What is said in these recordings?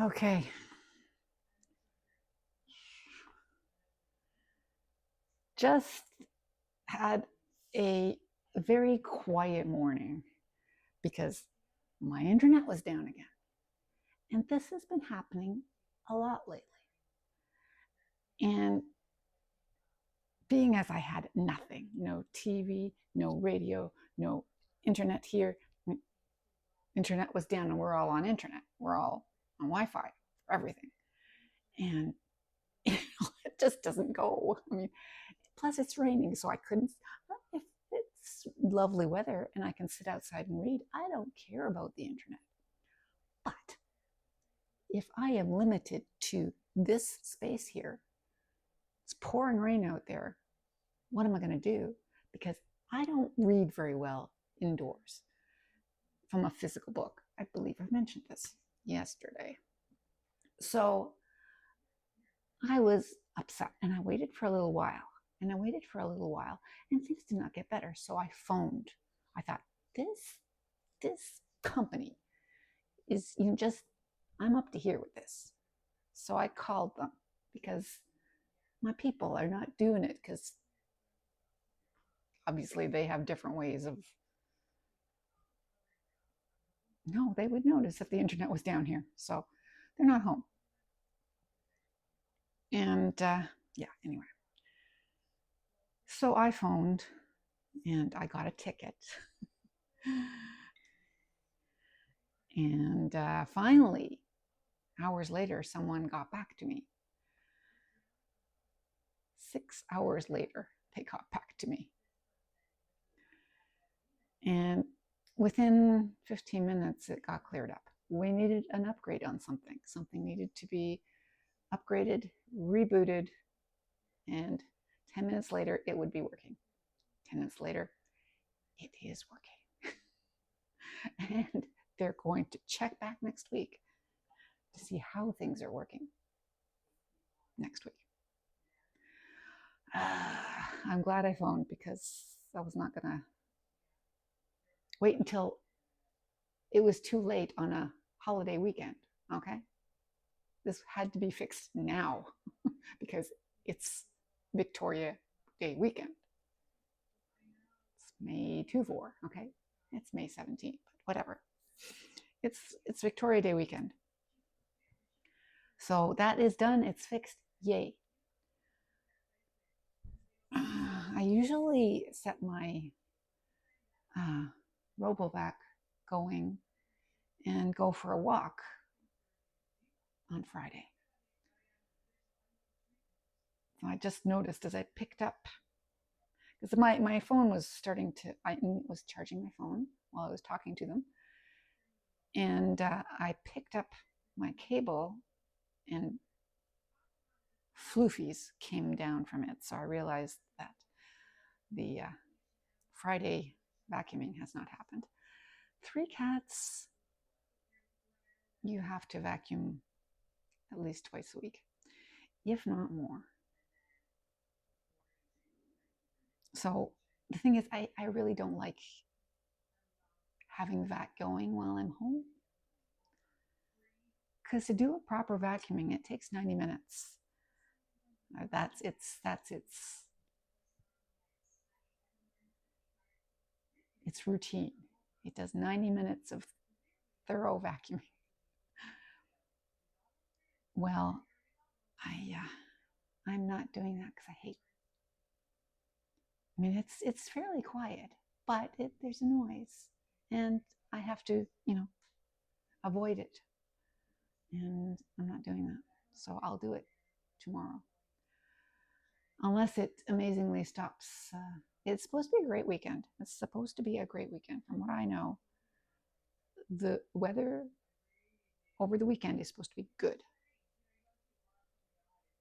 Okay. Just had a very quiet morning because my internet was down again. And this has been happening a lot lately. And being as I had nothing, no TV, no radio, no internet here, internet was down and we're all on internet. We're all on Wi-Fi for everything. And it just doesn't go. I mean, plus it's raining, so I couldn't. If it's lovely weather and I can sit outside and read, I don't care about the internet. But if I am limited to this space here, it's pouring rain out there, what am I going to do? Because I don't read very well indoors from a physical book. I believe I've mentioned this yesterday. So I was upset and I waited for a little while and things did not get better. So I phoned. I thought, this company is, I'm up to here with this. So I called them because my people are not doing it, because obviously they have different ways of, no, they would notice if the internet was down here. So they're not home. And yeah, anyway. So I phoned and I got a ticket. And finally, hours later, someone got back to me. 6 hours later, they got back to me. And within 15 minutes, it got cleared up. We needed an upgrade on something. Something needed to be upgraded, rebooted, and 10 minutes later, it would be working. 10 minutes later, it is working. And they're going to check back next week to see how things are working next week. I'm glad I phoned, because I was not going to wait until it was too late on a holiday weekend. Okay. This had to be fixed now because it's Victoria Day weekend. It's May 2-4. Okay. It's May 17th, but whatever. It's Victoria Day weekend. So that is done. It's fixed. Yay. I usually set my RoboVac going and go for a walk on Friday. So I just noticed as I picked up, because my phone was I was charging my phone while I was talking to them. And I picked up my cable and floofies came down from it. So I realized that the Friday vacuuming has not happened. 3 cats, you have to vacuum at least twice a week, if not more. So the thing is, I really don't like having vac going while I'm home, because to do a proper vacuuming, it takes 90 minutes. That's its routine. It does 90 minutes of thorough vacuuming. Well, I'm not doing that because I hate. I mean, it's fairly quiet, but there's a noise, and I have to, avoid it. And I'm not doing that, so I'll do it tomorrow, unless it amazingly stops. It's supposed to be a great weekend. It's supposed to be a great weekend, from what I know. The weather over the weekend is supposed to be good.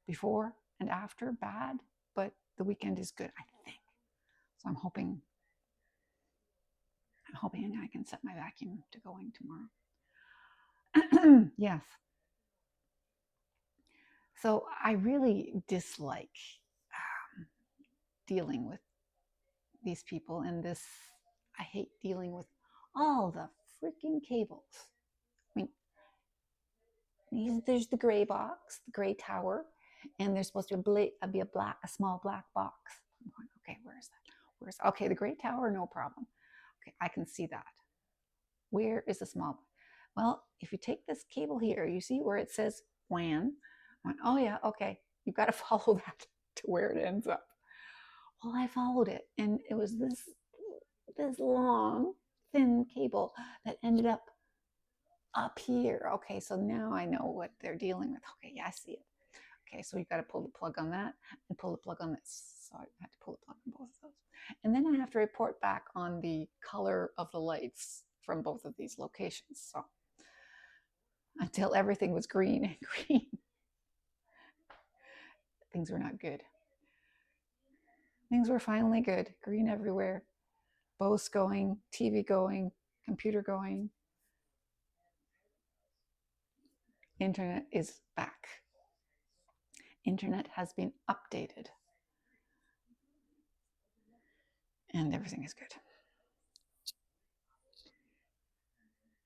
Before and after, bad, but the weekend is good, I think. So I'm hoping I can set my vacuum to going tomorrow. Yes. So I really dislike dealing with these people, and I hate dealing with all the freaking cables. I mean, there's the gray box, the gray tower, and there's supposed to be a small black box. I'm going, okay, where is that? Okay, the gray tower, no problem. Okay, I can see that. Where is the small? Well, if you take this cable here, you see where it says WAN. Oh yeah, okay. You've got to follow that to where it ends up. Well, I followed it, and it was this long, thin cable that ended up here. Okay, so now I know what they're dealing with. Okay, yeah, I see it. Okay, so you got to pull the plug on that and pull the plug on this. So I had to pull the plug on both of those. And then I have to report back on the color of the lights from both of these locations. So until everything was green and green, things were not good. Things were finally good. Green everywhere. Both going, TV going, computer going. Internet is back. Internet has been updated. And everything is good.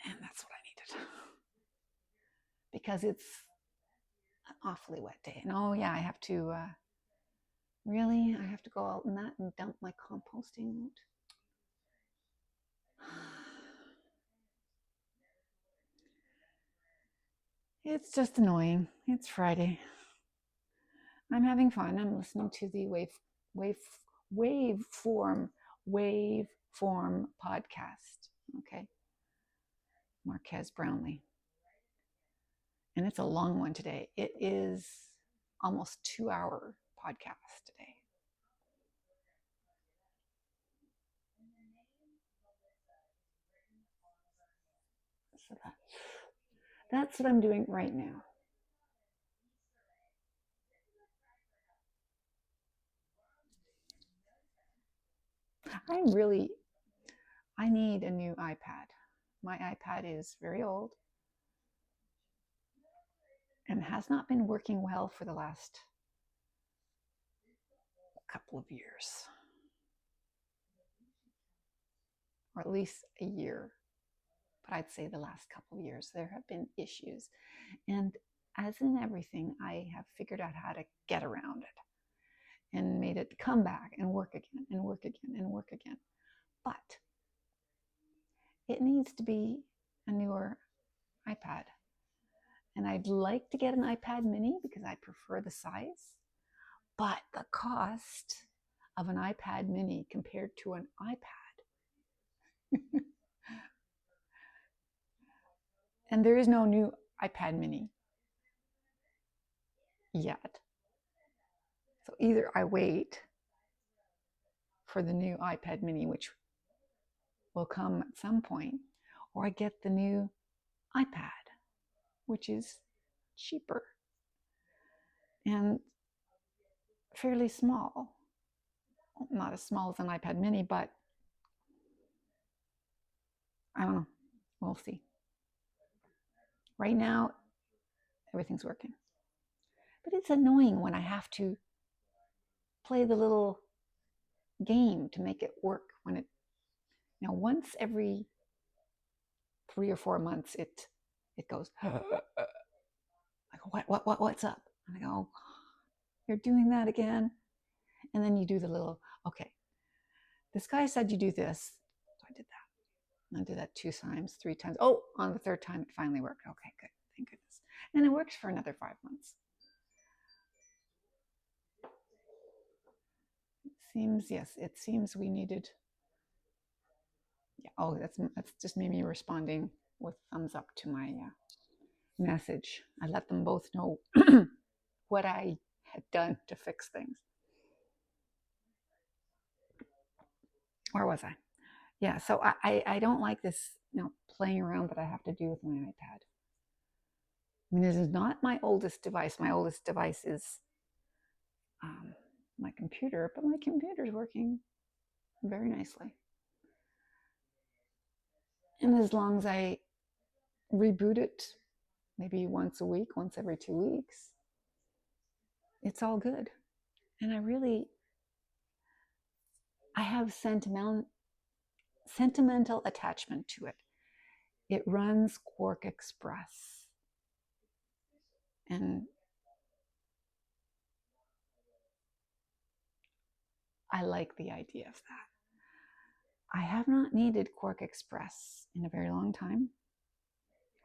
And that's what I needed. Because it's an awfully wet day. And oh yeah, I have to, really? I have to go out in that and dump my composting out? It's just annoying. It's Friday. I'm having fun. I'm listening to the waveform podcast. Okay. Marques Brownlee. And it's a long one today. It is almost 2-hour podcast today. So that's what I'm doing right now. I need a new iPad. My iPad is very old and has not been working well for the last couple of years, or at least a year. But I'd say the last couple of years there have been issues. And as in everything, I have figured out how to get around it and made it come back and work again and work again and work again. But it needs to be a newer iPad. And I'd like to get an iPad mini because I prefer the size. But the cost of an iPad mini compared to an iPad. And there is no new iPad mini yet. So either I wait for the new iPad mini, which will come at some point, or I get the new iPad, which is cheaper and fairly small. Not as small as an iPad mini, but I don't know. We'll see. Right now, everything's working. But it's annoying when I have to play the little game to make it work when it, once every 3 or 4 months, it goes, I go, what's up? And I go, oh, you're doing that again? And then you do the little, okay, this guy said you do this. So I did that. I did that 2 times, 3 times. Oh, on the 3rd time, it finally worked. Okay, good. Thank goodness. And it works for another 5 months. It seems we needed. Yeah, oh, that's just me responding with thumbs up to my message. I let them both know what I had done to fix things. Where was I? Yeah, so I don't like this, playing around that I have to do with my iPad. I mean, this is not my oldest device. My oldest device is my computer, but my computer is working very nicely. And as long as I reboot it maybe once a week, once every 2 weeks, it's all good. And I have sentimental attachment to it. It runs Quark Express. And I like the idea of that. I have not needed Quark Express in a very long time.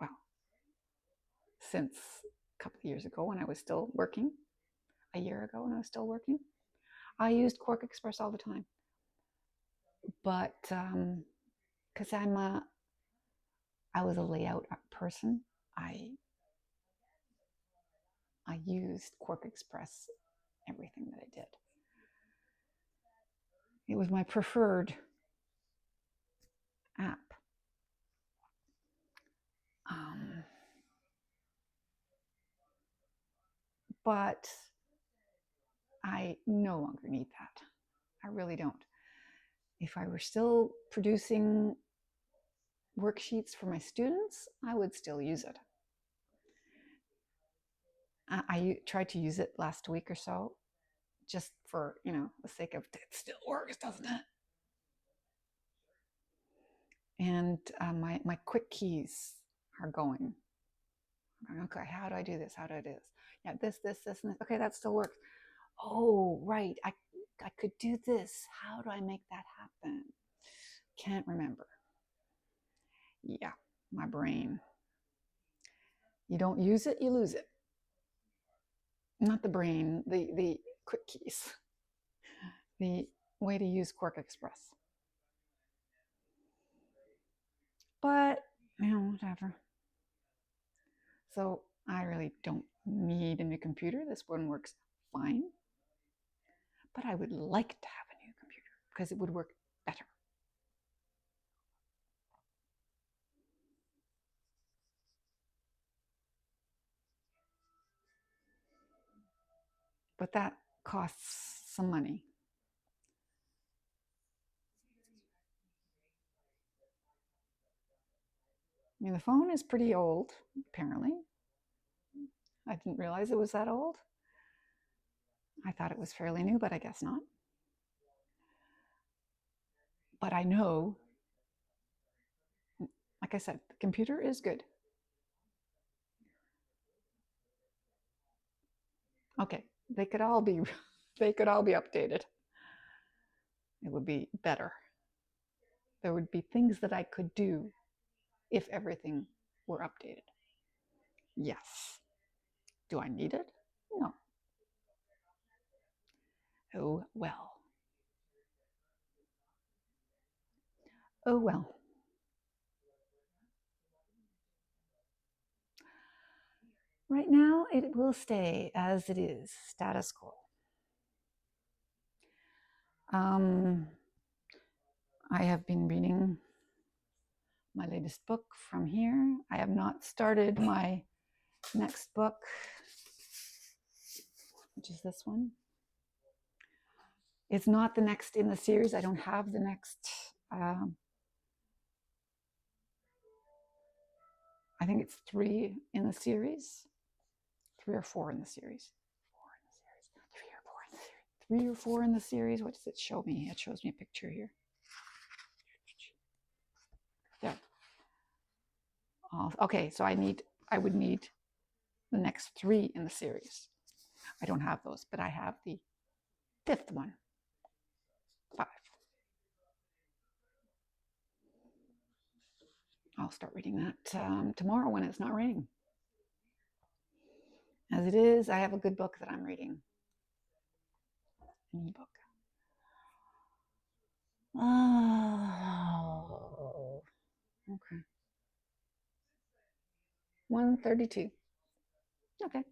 Well, since a couple of years ago when I was still working, a year ago when I was still working, I used Quark Express all the time. But because I was a layout person, I used Quark Express everything that I did. It was my preferred app. But I no longer need that. I really don't. If I were still producing worksheets for my students, I would still use it. I tried to use it last week or so, just for, the sake of it still works, doesn't it? And my quick keys are going. Okay, how do I do this? How do I do this? Yeah, this, and this. Okay, that still works. Oh, right. I could do this. How do I make that happen? Can't remember. Yeah, my brain. You don't use it, you lose it. Not the brain, the quick keys. The way to use Quark Express. But, whatever. So I really don't need a new computer. This one works fine. But I would like to have a new computer because it would work better. But that costs some money. The phone is pretty old, apparently. I didn't realize it was that old. I thought it was fairly new, but I guess not. But I know, like I said, the computer is good. Okay, they could all be updated. It would be better. There would be things that I could do if everything were updated. Yes. Do I need it? No. Oh, well. Oh, well. Right now, it will stay as it is, status quo. I have been reading my latest book from here. I have not started my next book, which is this one. It's not the next in the series. I don't have the next. I think it's 3 in the series, 3 or 4 in the series. 3 or 4 in the series. What does it show me? It shows me a picture here. There. Okay, so I would need the next 3 in the series. I don't have those, but I have the 5th one. 5. I'll start reading that tomorrow when it's not raining. As it is, I have a good book that I'm reading. An ebook. Oh, okay. 132. Okay.